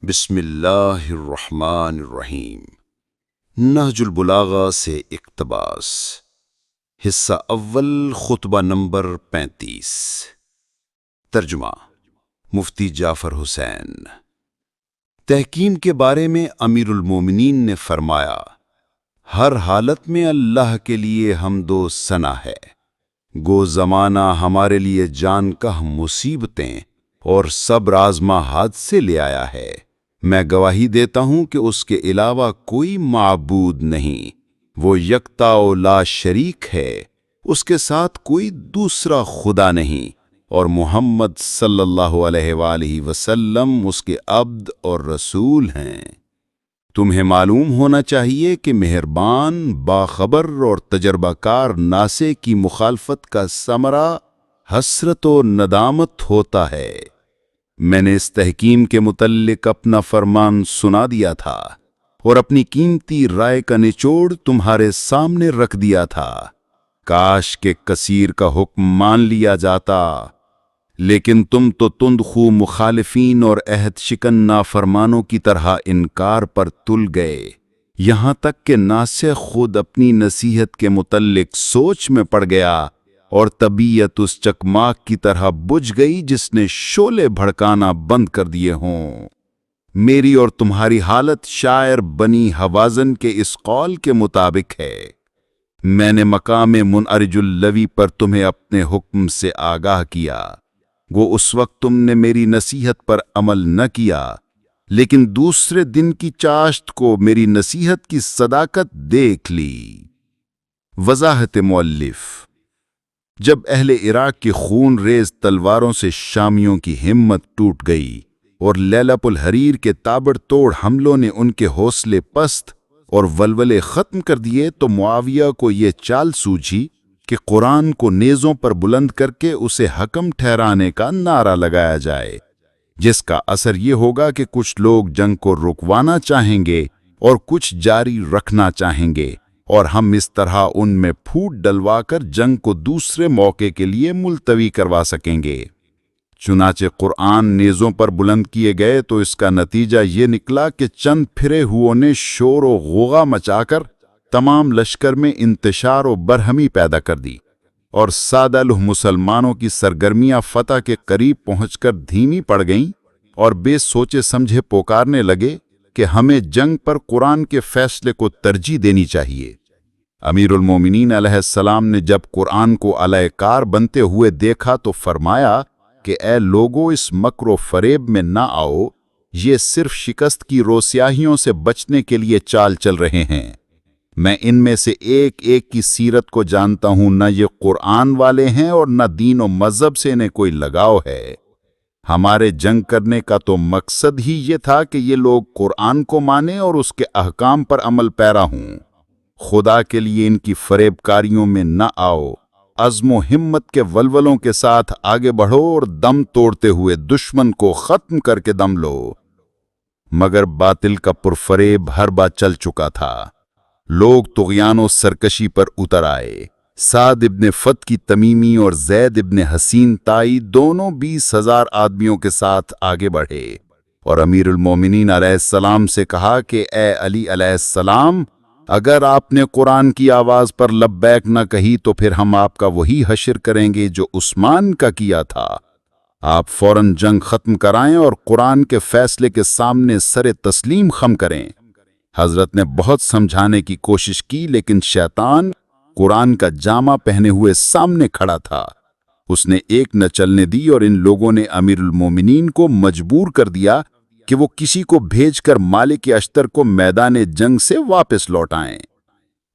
بسم اللہ الرحمن الرحیم۔ نہج البلاغہ سے اقتباس، حصہ اول، خطبہ نمبر 35۔ ترجمہ مفتی جعفر حسین۔ تحکیم کے بارے میں امیر المومنین نے فرمایا، ہر حالت میں اللہ کے لیے حمد و ثنا ہے۔ گو زمانہ ہمارے لیے جان کا مصیبتیں اور صبر آزما حادثے لے آیا ہے۔ میں گواہی دیتا ہوں کہ اس کے علاوہ کوئی معبود نہیں، وہ یکتا و لا شریک ہے، اس کے ساتھ کوئی دوسرا خدا نہیں، اور محمد صلی اللہ علیہ وآلہ وسلم اس کے عبد اور رسول ہیں۔ تمہیں معلوم ہونا چاہیے کہ مہربان، باخبر اور تجربہ کار ناسے کی مخالفت کا ثمرہ حسرت و ندامت ہوتا ہے۔ میں نے اس تحکیم کے متعلق اپنا فرمان سنا دیا تھا اور اپنی قیمتی رائے کا نچوڑ تمہارے سامنے رکھ دیا تھا۔ کاش کہ کثیر کا حکم مان لیا جاتا، لیکن تم تو تندخو مخالفین اور عہد شکن نافرمانوں کی طرح انکار پر تل گئے، یہاں تک کہ ناسخ خود اپنی نصیحت کے متعلق سوچ میں پڑ گیا اور طبیعت اس چکماک کی طرح بجھ گئی جس نے شعلے بھڑکانا بند کر دیے ہوں۔ میری اور تمہاری حالت شاعر بنی حوازن کے اس قول کے مطابق ہے۔ میں نے مقام منعرج اللوی پر تمہیں اپنے حکم سے آگاہ کیا، وہ اس وقت تم نے میری نصیحت پر عمل نہ کیا، لیکن دوسرے دن کی چاشت کو میری نصیحت کی صداقت دیکھ لی۔ وضاحت مؤلف: جب اہل عراق کی خون ریز تلواروں سے شامیوں کی ہمت ٹوٹ گئی اور لیلہ الحریر کے تابڑ توڑ حملوں نے ان کے حوصلے پست اور ولولے ختم کر دیے، تو معاویہ کو یہ چال سوجھی کہ قرآن کو نیزوں پر بلند کر کے اسے حکم ٹھہرانے کا نعرہ لگایا جائے، جس کا اثر یہ ہوگا کہ کچھ لوگ جنگ کو رکوانا چاہیں گے اور کچھ جاری رکھنا چاہیں گے، اور ہم اس طرح ان میں پھوٹ ڈلوا کر جنگ کو دوسرے موقع کے لیے ملتوی کروا سکیں گے۔ چنانچہ قرآن نیزوں پر بلند کیے گئے تو اس کا نتیجہ یہ نکلا کہ چند پھرے ہوئوں نے شور و غوغا مچا کر تمام لشکر میں انتشار و برہمی پیدا کر دی، اور سادہ لوح مسلمانوں کی سرگرمیاں فتح کے قریب پہنچ کر دھیمی پڑ گئیں اور بے سوچے سمجھے پکارنے لگے کہ ہمیں جنگ پر قرآن کے فیصلے کو ترجیح دینی چاہیے۔ امیر المومنین علیہ السلام نے جب قرآن کو علیہ کار بنتے ہوئے دیکھا تو فرمایا کہ اے لوگو، اس مکر و فریب میں نہ آؤ، یہ صرف شکست کی روسیاہیوں سے بچنے کے لیے چال چل رہے ہیں۔ میں ان میں سے ایک ایک کی سیرت کو جانتا ہوں، نہ یہ قرآن والے ہیں اور نہ دین و مذہب سے انہیں کوئی لگاؤ ہے۔ ہمارے جنگ کرنے کا تو مقصد ہی یہ تھا کہ یہ لوگ قرآن کو مانیں اور اس کے احکام پر عمل پیرا ہوں۔ خدا کے لیے ان کی فریب کاریوں میں نہ آؤ، عزم و ہمت کے ولولوں کے ساتھ آگے بڑھو اور دم توڑتے ہوئے دشمن کو ختم کر کے دم لو۔ مگر باطل کا پرفریب ہر بات چل چکا تھا، لوگ طغیان و سرکشی پر اتر آئے۔ سعد ابن فت کی تمیمی اور زید ابن حسین تائی دونوں 20,000 آدمیوں کے ساتھ آگے بڑھے اور امیر المومنین علیہ السلام سے کہا کہ اے علی علیہ السلام، اگر آپ نے قرآن کی آواز پر لبیک نہ کہی تو پھر ہم آپ کا وہی حشر کریں گے جو عثمان کا کیا تھا۔ آپ فوراً جنگ ختم کرائیں اور قرآن کے فیصلے کے سامنے سر تسلیم خم کریں۔ حضرت نے بہت سمجھانے کی کوشش کی، لیکن شیطان قرآن کا جامہ پہنے ہوئے سامنے کھڑا تھا۔ اس نے ایک نہ چلنے دی اور ان لوگوں نے امیر المومنین کو مجبور کر دیا کہ وہ کسی کو بھیج کر مالک اشتر کو میدان جنگ سے واپس لوٹائیں۔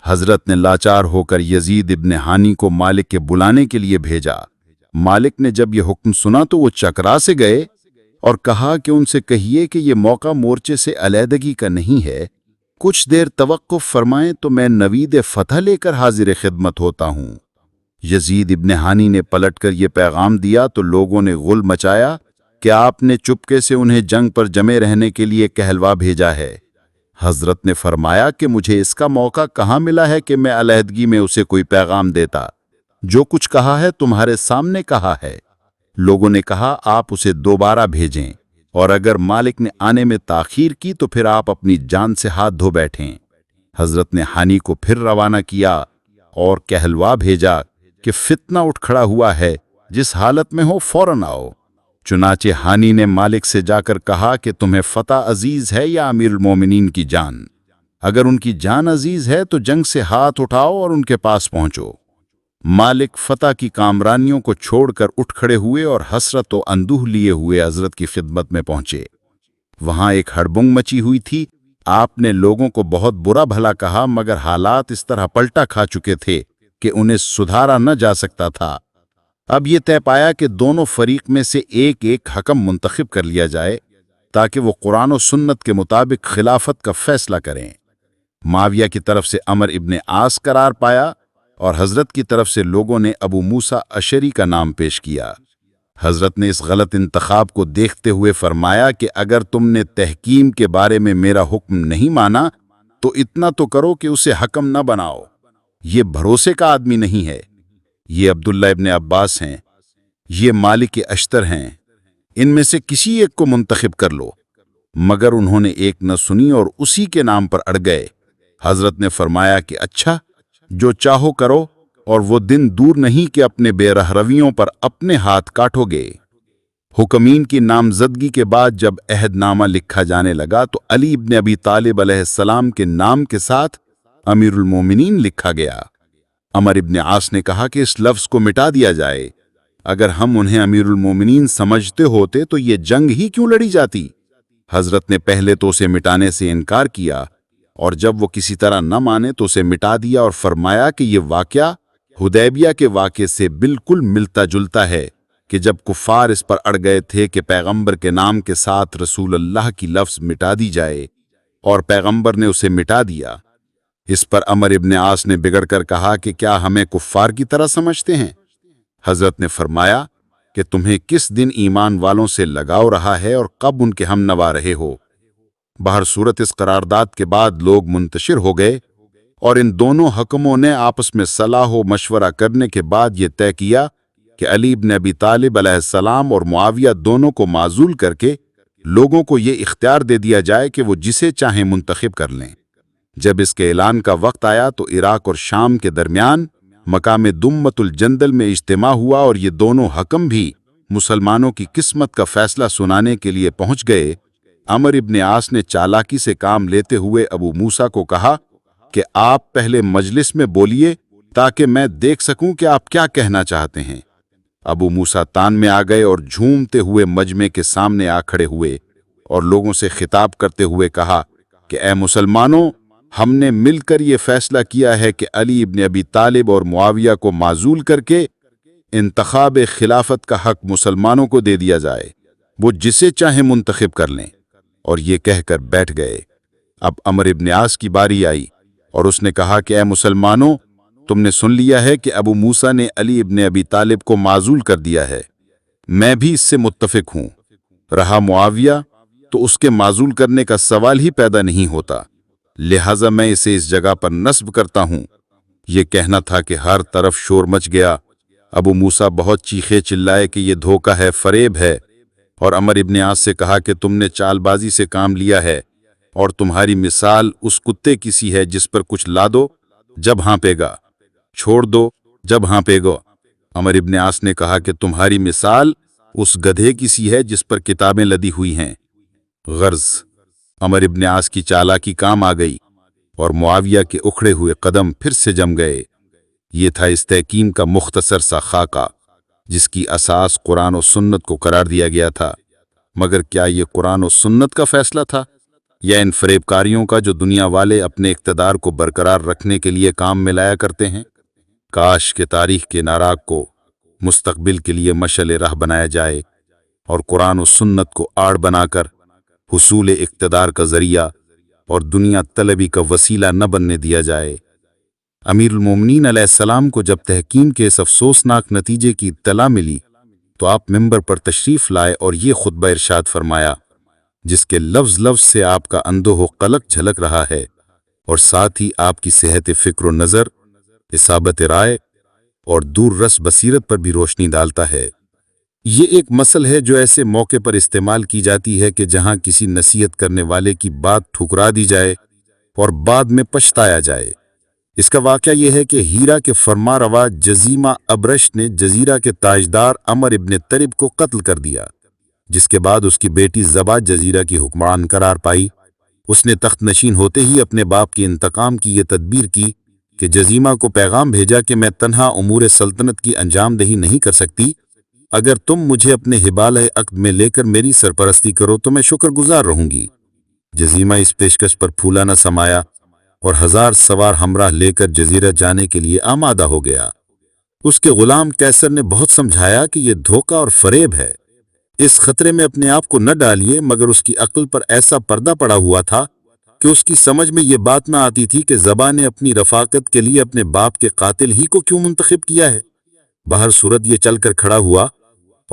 حضرت نے لاچار ہو کر یزید ابن ہانی کو مالک کے بلانے کے لیے بھیجا۔ مالک نے جب یہ حکم سنا تو وہ چکرا سے گئے اور کہا کہ ان سے کہیے کہ یہ موقع مورچے سے علیحدگی کا نہیں ہے، کچھ دیر توقف فرمائیں تو میں نوید فتح لے کر حاضر خدمت ہوتا ہوں۔ یزید ابن ہانی نے پلٹ کر یہ پیغام دیا تو لوگوں نے غل مچایا کہ آپ نے چپکے سے انہیں جنگ پر جمے رہنے کے لیے کہلوا بھیجا ہے۔ حضرت نے فرمایا کہ مجھے اس کا موقع کہاں ملا ہے کہ میں علیحدگی میں اسے کوئی پیغام دیتا، جو کچھ کہا ہے تمہارے سامنے کہا ہے۔ لوگوں نے کہا آپ اسے دوبارہ بھیجیں۔ اور اگر مالک نے آنے میں تاخیر کی تو پھر آپ اپنی جان سے ہاتھ دھو بیٹھیں۔ حضرت نے ہانی کو پھر روانہ کیا اور کہلوا بھیجا کہ فتنہ اٹھ کھڑا ہوا ہے، جس حالت میں ہو فوراً آؤ۔ چنانچہ ہانی نے مالک سے جا کر کہا کہ تمہیں فتح عزیز ہے یا امیر المومنین کی جان؟ اگر ان کی جان عزیز ہے تو جنگ سے ہاتھ اٹھاؤ اور ان کے پاس پہنچو۔ مالک فتح کی کامرانیوں کو چھوڑ کر اٹھ کھڑے ہوئے اور حسرت و اندوہ لیے ہوئے حضرت کی خدمت میں پہنچے۔ وہاں ایک ہڑبنگ مچی ہوئی تھی۔ آپ نے لوگوں کو بہت برا بھلا کہا، مگر حالات اس طرح پلٹا کھا چکے تھے کہ انہیں سدھارا نہ جا سکتا تھا۔ اب یہ طے پایا کہ دونوں فریق میں سے ایک ایک حکم منتخب کر لیا جائے تاکہ وہ قرآن و سنت کے مطابق خلافت کا فیصلہ کریں۔ معاویہ کی طرف سے عمر ابن عاص قرار پایا اور حضرت کی طرف سے لوگوں نے ابو موسیٰ اشعری کا نام پیش کیا۔ حضرت نے اس غلط انتخاب کو دیکھتے ہوئے فرمایا کہ اگر تم نے تحکیم کے بارے میں میرا حکم نہیں مانا تو اتنا تو کرو کہ اسے حکم نہ بناؤ۔ یہ بھروسے کا آدمی نہیں ہے۔ یہ عبداللہ ابن عباس ہیں، یہ مالک اشتر ہیں، ان میں سے کسی ایک کو منتخب کر لو۔ مگر انہوں نے ایک نہ سنی اور اسی کے نام پر اڑ گئے۔ حضرت نے فرمایا کہ اچھا، جو چاہو کرو، اور وہ دن دور نہیں کہ اپنے بے رحرویوں پر اپنے ہاتھ کاٹو گے۔ حکمین کی نامزدگی کے بعد جب عہد نامہ لکھا جانے لگا تو علی ابن ابی طالب علیہ السلام کے نام کے ساتھ امیر المومنین لکھا گیا۔ عمر ابن عاص نے کہا کہ اس لفظ کو مٹا دیا جائے۔ اگر ہم انہیں امیر المومنین سمجھتے ہوتے تو یہ جنگ ہی کیوں لڑی جاتی؟ حضرت نے پہلے تو اسے مٹانے سے انکار کیا، اور جب وہ کسی طرح نہ مانے تو اسے مٹا دیا اور فرمایا کہ یہ واقعہ حدیبیہ کے واقعے سے بالکل ملتا جلتا ہے کہ جب کفار اس پر اڑ گئے تھے کہ پیغمبر کے نام کے ساتھ رسول اللہ کی لفظ مٹا دی جائے، اور پیغمبر نے اسے مٹا دیا۔ اس پر عمر ابن عاص نے بگڑ کر کہا کہ کیا ہمیں کفار کی طرح سمجھتے ہیں؟ حضرت نے فرمایا کہ تمہیں کس دن ایمان والوں سے لگاؤ رہا ہے اور کب ان کے ہم نوا رہے ہو۔ بہر صورت اس قرارداد کے بعد لوگ منتشر ہو گئے اور ان دونوں حکموں نے آپس میں صلاح و مشورہ کرنے کے بعد یہ طے کیا کہ علی ابن ابی طالب علیہ السلام اور معاویہ دونوں کو معزول کر کے لوگوں کو یہ اختیار دے دیا جائے کہ وہ جسے چاہیں منتخب کر لیں۔ جب اس کے اعلان کا وقت آیا تو عراق اور شام کے درمیان مقام دمت الجندل میں اجتماع ہوا اور یہ دونوں حکم بھی مسلمانوں کی قسمت کا فیصلہ سنانے کے لیے پہنچ گئے۔ عمر ابن عاص نے چالاکی سے کام لیتے ہوئے ابو موسیٰ کو کہا کہ آپ پہلے مجلس میں بولیے تاکہ میں دیکھ سکوں کہ آپ کیا کہنا چاہتے ہیں۔ ابو موسیٰ تان میں آ گئے اور جھومتے ہوئے مجمع کے سامنے آ کھڑے ہوئے اور لوگوں سے خطاب کرتے ہوئے کہا کہ اے مسلمانوں، ہم نے مل کر یہ فیصلہ کیا ہے کہ علی ابن ابی طالب اور معاویہ کو معزول کر کے انتخاب خلافت کا حق مسلمانوں کو دے دیا جائے، وہ جسے چاہیں منتخب کر لیں۔ اور یہ کہہ کر بیٹھ گئے۔ اب عمر ابن عاص کی باری آئی اور اس نے کہا کہ اے مسلمانوں، تم نے سن لیا ہے کہ ابو موسیٰ نے علی ابن ابی طالب کو معزول کر دیا ہے، میں بھی اس سے متفق ہوں۔ رہا معاویہ تو اس کے معزول کرنے کا سوال ہی پیدا نہیں ہوتا، لہٰذا میں اسے اس جگہ پر نصب کرتا ہوں۔ یہ کہنا تھا کہ ہر طرف شور مچ گیا۔ ابو موسیٰ بہت چیخے چلائے کہ یہ دھوکہ ہے، فریب ہے، اور عمر ابن عاص سے کہا کہ تم نے چال بازی سے کام لیا ہے اور تمہاری مثال اس کتے کی سی ہے جس پر کچھ لا دو جب ہانپے گا، چھوڑ دو جب ہانپے گا۔ عمر ابن عاص نے کہا کہ تمہاری مثال اس گدھے کی سی ہے جس پر کتابیں لدی ہوئی ہیں۔ غرض عمر ابن عاص کی چالاکی کام آ گئی اور معاویہ کے اکھڑے ہوئے قدم پھر سے جم گئے۔ یہ تھا اس تحکیم کا مختصر سا خاکہ جس کی اساس قرآن و سنت کو قرار دیا گیا تھا۔ مگر کیا یہ قرآن و سنت کا فیصلہ تھا یا ان فریب کاریوں کا جو دنیا والے اپنے اقتدار کو برقرار رکھنے کے لیے کام میں لایا کرتے ہیں؟ کاش کہ تاریخ کے ناراق کو مستقبل کے لیے مشعل راہ بنایا جائے اور قرآن و سنت کو آڑ بنا کر حصول اقتدار کا ذریعہ اور دنیا طلبی کا وسیلہ نہ بننے دیا جائے۔ امیر المومنین علیہ السلام کو جب تحکیم کے اس افسوسناک نتیجے کی اطلاع ملی تو آپ ممبر پر تشریف لائے اور یہ خطبہ ارشاد فرمایا جس کے لفظ لفظ سے آپ کا اندوہ و قلق جھلک رہا ہے، اور ساتھ ہی آپ کی صحت فکر و نظر، اصابت رائے اور دور رس بصیرت پر بھی روشنی ڈالتا ہے۔ یہ ایک مسل ہے جو ایسے موقع پر استعمال کی جاتی ہے کہ جہاں کسی نصیحت کرنے والے کی بات ٹھکرا دی جائے اور بعد میں پچھتایا جائے۔ اس کا واقعہ یہ ہے کہ ہیرا کے فرما روا جزیمہ ابرش نے جزیرہ کے تاجدار عمر ابن طرب کو قتل کر دیا، جس کے بعد اس کی بیٹی زبا جزیرہ کی حکمران قرار پائی۔ اس نے تخت نشین ہوتے ہی اپنے باپ کے انتقام کی یہ تدبیر کی کہ جزیمہ کو پیغام بھیجا کہ میں تنہا امور سلطنت کی انجام دہی نہیں کر سکتی، اگر تم مجھے اپنے حبالہ عقد میں لے کر میری سرپرستی کرو تو میں شکر گزار رہوں گی۔ جزیمہ اس پیشکش پر پھولا نہ سمایا اور 1000 سوار ہمراہ لے کر جزیرہ جانے کے لیے آمادہ ہو گیا۔ اس کے غلام قیصر نے بہت سمجھایا کہ یہ دھوکہ اور فریب ہے، اس خطرے میں اپنے آپ کو نہ ڈالیے، مگر اس کی عقل پر ایسا پردہ پڑا ہوا تھا کہ اس کی سمجھ میں یہ بات نہ آتی تھی کہ زبا نے اپنی رفاقت کے لیے اپنے باپ کے قاتل ہی کو کیوں منتخب کیا ہے۔ باہر صورت یہ چل کر کھڑا ہوا